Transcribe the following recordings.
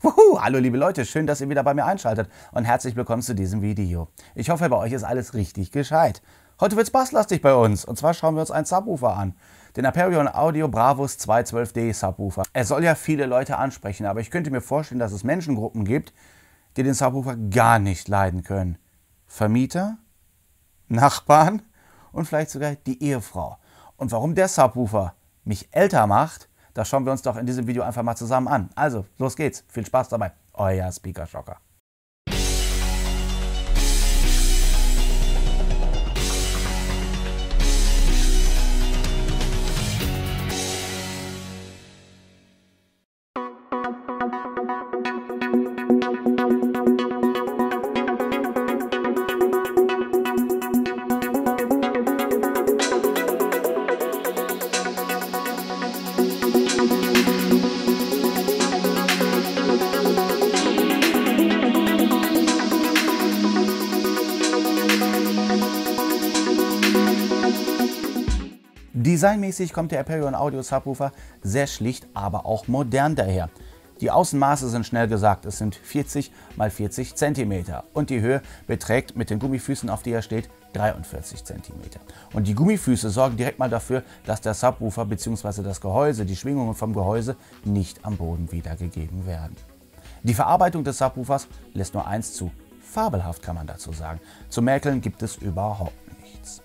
Hallo liebe Leute, schön, dass ihr wieder bei mir einschaltet und herzlich willkommen zu diesem Video. Ich hoffe, bei euch ist alles richtig gescheit. Heute wird es basslastig bei uns und zwar schauen wir uns einen Subwoofer an. Den Aperion Audio Bravus 212D Subwoofer. Er soll ja viele Leute ansprechen, aber ich könnte mir vorstellen, dass es Menschengruppen gibt, die den Subwoofer gar nicht leiden können. Vermieter, Nachbarn und vielleicht sogar die Ehefrau. Und warum der Subwoofer mich älter macht, das schauen wir uns doch in diesem Video einfach mal zusammen an. Also, los geht's. Viel Spaß dabei. Euer Speaker Shocker. Designmäßig kommt der Aperion Audio Subwoofer sehr schlicht, aber auch modern daher. Die Außenmaße sind schnell gesagt, es sind 40 x 40 cm und die Höhe beträgt mit den Gummifüßen, auf die er steht, 43 cm. Und die Gummifüße sorgen direkt mal dafür, dass der Subwoofer bzw. das Gehäuse, die Schwingungen vom Gehäuse nicht am Boden wiedergegeben werden. Die Verarbeitung des Subwoofers lässt nur eins zu, fabelhaft kann man dazu sagen. Zu mäkeln gibt es überhaupt nichts.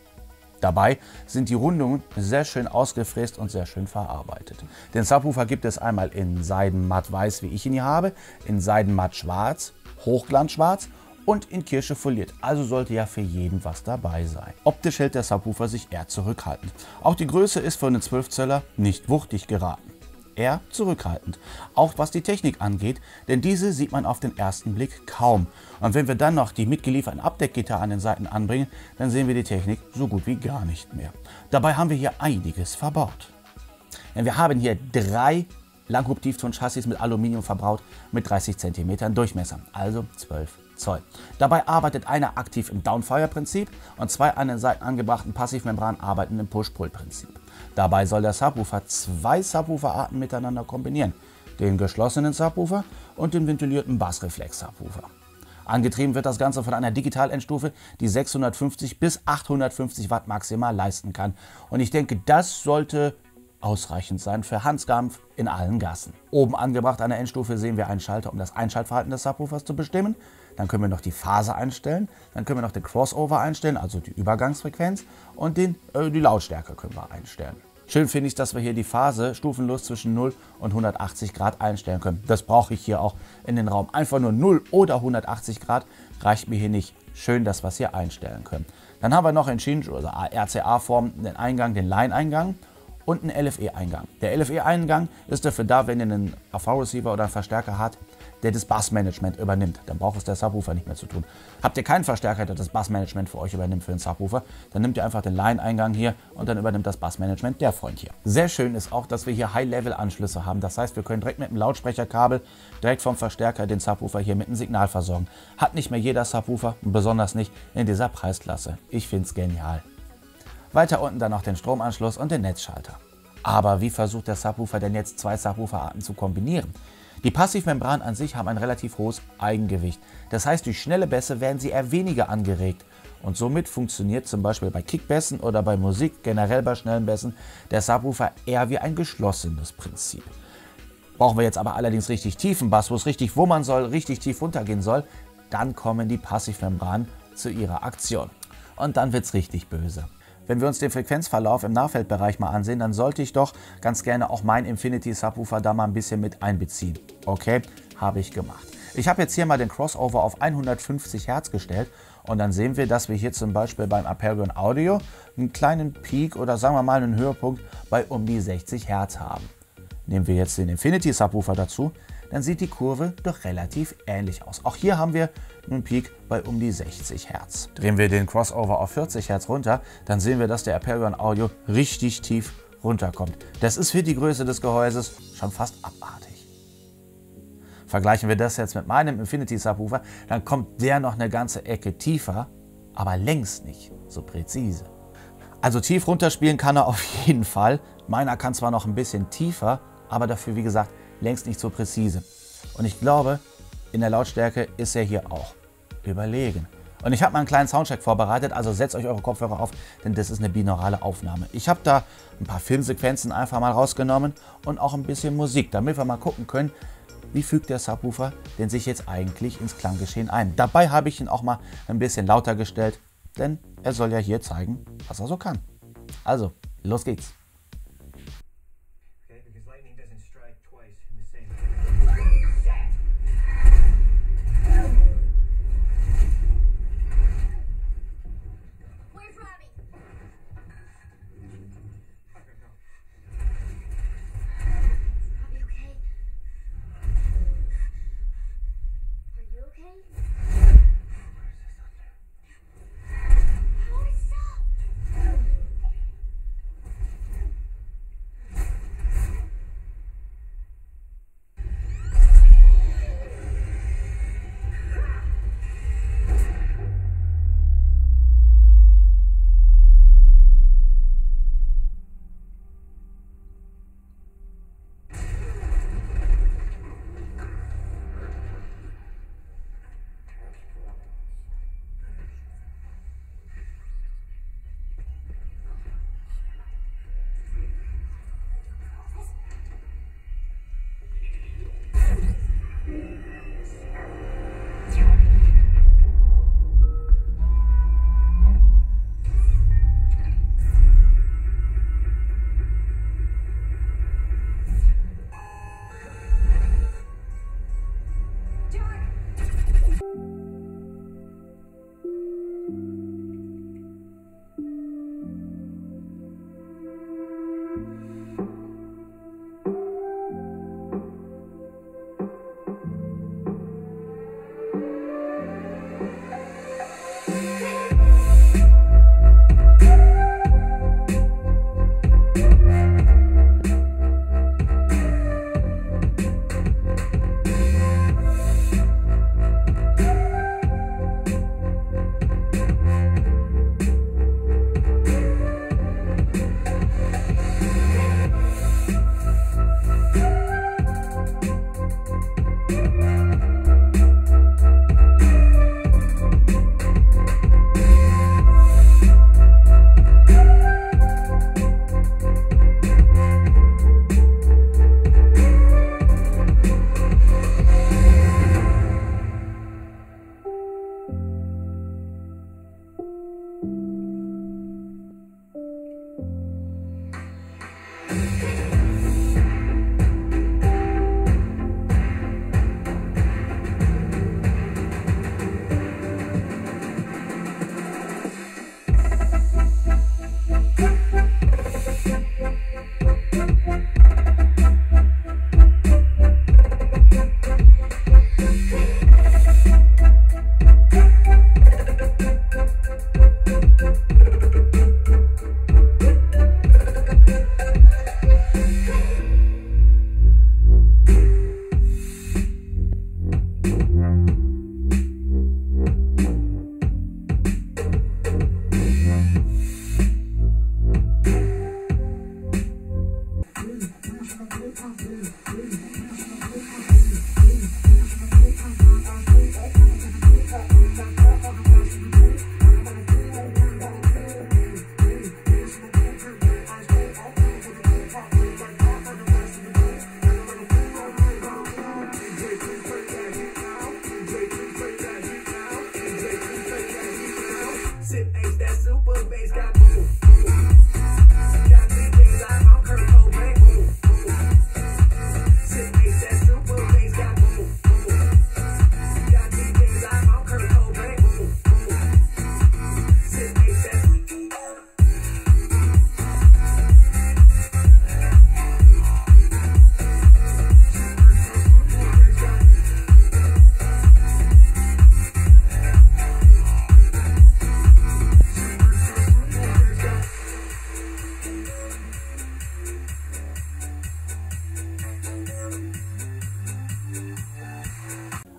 Dabei sind die Rundungen sehr schön ausgefräst und sehr schön verarbeitet. Den Subwoofer gibt es einmal in Seidenmatt weiß, wie ich ihn hier habe, in Seidenmatt schwarz, Hochglanzschwarz und in Kirsche foliert. Also sollte ja für jeden was dabei sein. Optisch hält der Subwoofer sich eher zurückhaltend. Auch die Größe ist für einen 12 Zöller nicht wuchtig geraten. Eher zurückhaltend. Auch was die Technik angeht, denn diese sieht man auf den ersten Blick kaum. Und wenn wir dann noch die mitgelieferten Abdeckgitter an den Seiten anbringen, dann sehen wir die Technik so gut wie gar nicht mehr. Dabei haben wir hier einiges verbaut. Denn wir haben hier 3 Langhub-Tiefton-Chassis mit Aluminium verbaut mit 30 cm Durchmesser, also 12 Zoll. Dabei arbeitet einer aktiv im Downfire-Prinzip und 2 an den Seiten angebrachten Passivmembran arbeiten im Push-Pull-Prinzip. Dabei soll der Subwoofer 2 Subwoofer-Arten miteinander kombinieren, den geschlossenen Subwoofer und den ventilierten Bassreflex-Subwoofer. Angetrieben wird das Ganze von einer Digital-Endstufe, die 650 bis 850 Watt maximal leisten kann. Und ich denke, das sollte ausreichend sein für Hans Gampf in allen Gassen. Oben angebracht an der Endstufe sehen wir einen Schalter, um das Einschaltverhalten des Subwoofers zu bestimmen. Dann können wir noch die Phase einstellen, dann können wir noch den Crossover einstellen, also die Übergangsfrequenz und die Lautstärke können wir einstellen. Schön finde ich, dass wir hier die Phase stufenlos zwischen 0 und 180 Grad einstellen können. Das brauche ich hier auch in den Raum. Einfach nur 0 oder 180 Grad reicht mir hier nicht. Schön, dass wir es hier einstellen können. Dann haben wir noch in Shinju, also RCA-Form, den Eingang, den Line-Eingang und einen LFE-Eingang. Der LFE-Eingang ist dafür da, wenn ihr einen AV-Receiver oder einen Verstärker habt, der das Bassmanagement übernimmt. Dann braucht es der Subwoofer nicht mehr zu tun. Habt ihr keinen Verstärker, der das Bassmanagement für euch übernimmt für den Subwoofer, dann nehmt ihr einfach den Line-Eingang hier und dann übernimmt das Bassmanagement der Freund hier. Sehr schön ist auch, dass wir hier High-Level-Anschlüsse haben. Das heißt, wir können direkt mit dem Lautsprecherkabel direkt vom Verstärker den Subwoofer hier mit einem Signal versorgen. Hat nicht mehr jeder Subwoofer, besonders nicht in dieser Preisklasse. Ich finde es genial. Weiter unten dann noch den Stromanschluss und den Netzschalter. Aber wie versucht der Subwoofer denn jetzt 2 Subwooferarten zu kombinieren? Die Passivmembran an sich haben ein relativ hohes Eigengewicht. Das heißt, durch schnelle Bässe werden sie eher weniger angeregt. Und somit funktioniert zum Beispiel bei Kickbässen oder bei Musik, generell bei schnellen Bässen, der Subwoofer eher wie ein geschlossenes Prinzip. Brauchen wir jetzt aber allerdings richtig tiefen Bass, wo es richtig wummern soll, richtig tief runtergehen soll, dann kommen die Passivmembranen zu ihrer Aktion. Und dann wird es richtig böse. Wenn wir uns den Frequenzverlauf im Nahfeldbereich mal ansehen, dann sollte ich doch ganz gerne auch meinen Infinity Subwoofer da mal ein bisschen mit einbeziehen. Okay, habe ich gemacht. Ich habe jetzt hier mal den Crossover auf 150 Hertz gestellt und dann sehen wir, dass wir hier zum Beispiel beim Aperion Audio einen kleinen Peak oder sagen wir mal einen Höhepunkt bei um die 60 Hertz haben. Nehmen wir jetzt den Infinity Subwoofer dazu, dann sieht die Kurve doch relativ ähnlich aus. Auch hier haben wir einen Peak bei um die 60 Hertz. Drehen wir den Crossover auf 40 Hertz runter, dann sehen wir, dass der Aperion Audio richtig tief runterkommt. Das ist für die Größe des Gehäuses schon fast abartig. Vergleichen wir das jetzt mit meinem Infinity Subwoofer, dann kommt der noch eine ganze Ecke tiefer, aber längst nicht so präzise. Also tief runterspielen kann er auf jeden Fall. Meiner kann zwar noch ein bisschen tiefer, aber dafür, wie gesagt, längst nicht so präzise. Und ich glaube, in der Lautstärke ist er hier auch überlegen. Und ich habe mal einen kleinen Soundcheck vorbereitet, also setzt euch eure Kopfhörer auf, denn das ist eine binaurale Aufnahme. Ich habe da ein paar Filmsequenzen einfach mal rausgenommen und auch ein bisschen Musik, damit wir mal gucken können, wie fügt der Subwoofer denn sich jetzt eigentlich ins Klanggeschehen ein. Dabei habe ich ihn auch mal ein bisschen lauter gestellt, denn er soll ja hier zeigen, was er so kann. Also, los geht's.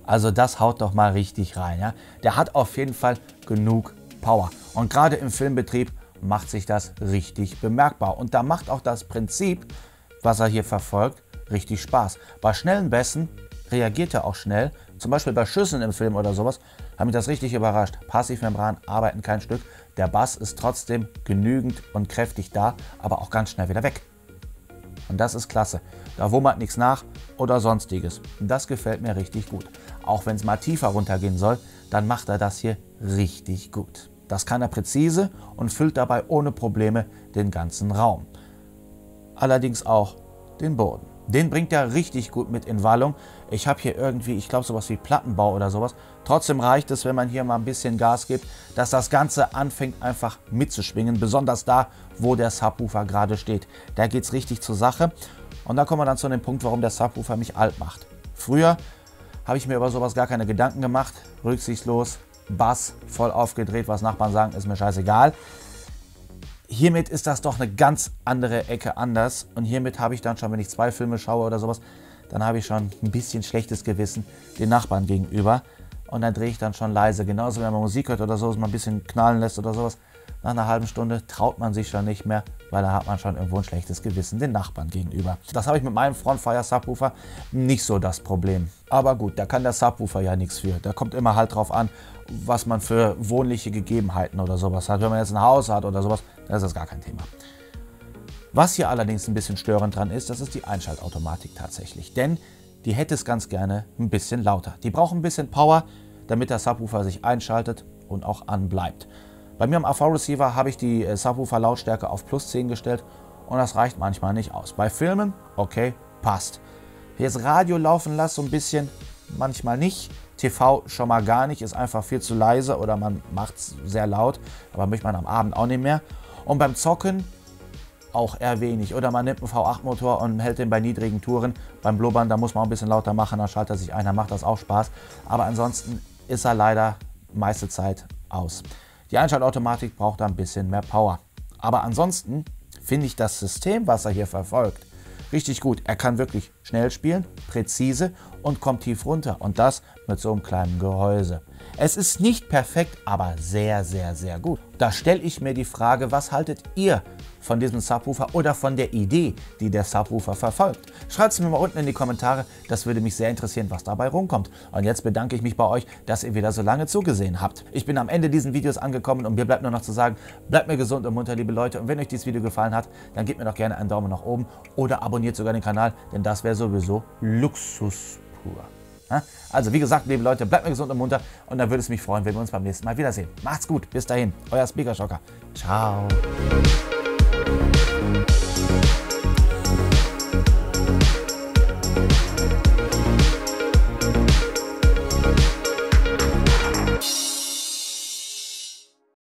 Also das haut doch mal richtig rein. Ja? Der hat auf jeden Fall genug Power. Und gerade im Filmbetrieb macht sich das richtig bemerkbar. Und da macht auch das Prinzip, was er hier verfolgt, richtig Spaß. Bei schnellen Bässen reagiert er auch schnell. Zum Beispiel bei Schüssen im Film oder sowas, hat mich das richtig überrascht. Passivmembran arbeiten kein Stück. Der Bass ist trotzdem genügend und kräftig da, aber auch ganz schnell wieder weg. Und das ist klasse. Da wummert nichts nach oder sonstiges. Und das gefällt mir richtig gut. Auch wenn es mal tiefer runtergehen soll, dann macht er das hier richtig gut. Das kann er präzise und füllt dabei ohne Probleme den ganzen Raum. Allerdings auch den Boden. Den bringt er richtig gut mit in Wallung. Ich habe hier irgendwie, ich glaube sowas wie Plattenbau oder sowas. Trotzdem reicht es, wenn man hier mal ein bisschen Gas gibt, dass das Ganze anfängt einfach mitzuschwingen. Besonders da, wo der Subwoofer gerade steht. Da geht es richtig zur Sache. Und da kommen wir dann zu dem Punkt, warum der Subwoofer mich alt macht. Früher habe ich mir über sowas gar keine Gedanken gemacht. Rücksichtslos, Bass voll aufgedreht, was Nachbarn sagen, ist mir scheißegal. Hiermit ist das doch eine ganz andere Ecke anders. Und hiermit habe ich dann schon, wenn ich 2 Filme schaue oder sowas, dann habe ich schon ein bisschen schlechtes Gewissen den Nachbarn gegenüber. Und dann drehe ich dann schon leise. Genauso, wenn man Musik hört oder so, man ein bisschen knallen lässt oder sowas. Nach einer halben Stunde traut man sich schon nicht mehr, weil da hat man schon irgendwo ein schlechtes Gewissen den Nachbarn gegenüber. Das habe ich mit meinem Frontfire Subwoofer nicht so das Problem. Aber gut, da kann der Subwoofer ja nichts für. Da kommt immer halt drauf an, was man für wohnliche Gegebenheiten oder sowas hat. Wenn man jetzt ein Haus hat oder sowas, dann ist das gar kein Thema. Was hier allerdings ein bisschen störend dran ist, das ist die Einschaltautomatik tatsächlich. Denn die hätte es ganz gerne ein bisschen lauter. Die braucht ein bisschen Power, damit der Subwoofer sich einschaltet und auch anbleibt. Bei mir am AV-Receiver habe ich die Subwoofer-Lautstärke auf plus 10 gestellt und das reicht manchmal nicht aus. Bei Filmen, okay, passt. Jetzt Radio laufen lasse, so ein bisschen, manchmal nicht. TV schon mal gar nicht, ist einfach viel zu leise oder man macht es sehr laut, aber möchte man am Abend auch nicht mehr. Und beim Zocken auch eher wenig. Oder man nimmt einen V8-Motor und hält den bei niedrigen Touren. Beim Blubbern, da muss man ein bisschen lauter machen, dann schaltet er sich ein, dann macht das auch Spaß. Aber ansonsten ist er leider meiste Zeit aus. Die Einschaltautomatik braucht da ein bisschen mehr Power. Aber ansonsten finde ich das System, was er hier verfolgt, richtig gut. Er kann wirklich schnell spielen, präzise und kommt tief runter. Und das mit so einem kleinen Gehäuse. Es ist nicht perfekt, aber sehr, sehr, sehr gut. Da stelle ich mir die Frage, was haltet ihr von diesem Subwoofer oder von der Idee, die der Subwoofer verfolgt? Schreibt es mir mal unten in die Kommentare, das würde mich sehr interessieren, was dabei rumkommt. Und jetzt bedanke ich mich bei euch, dass ihr wieder so lange zugesehen habt. Ich bin am Ende dieses Videos angekommen und mir bleibt nur noch zu sagen, bleibt mir gesund und munter, liebe Leute. Und wenn euch dieses Video gefallen hat, dann gebt mir doch gerne einen Daumen nach oben oder abonniert sogar den Kanal, denn das wäre sowieso Luxus pur. Also wie gesagt, liebe Leute, bleibt mir gesund und munter und dann würde es mich freuen, wenn wir uns beim nächsten Mal wiedersehen. Macht's gut, bis dahin, euer Speaker Schocker. Ciao.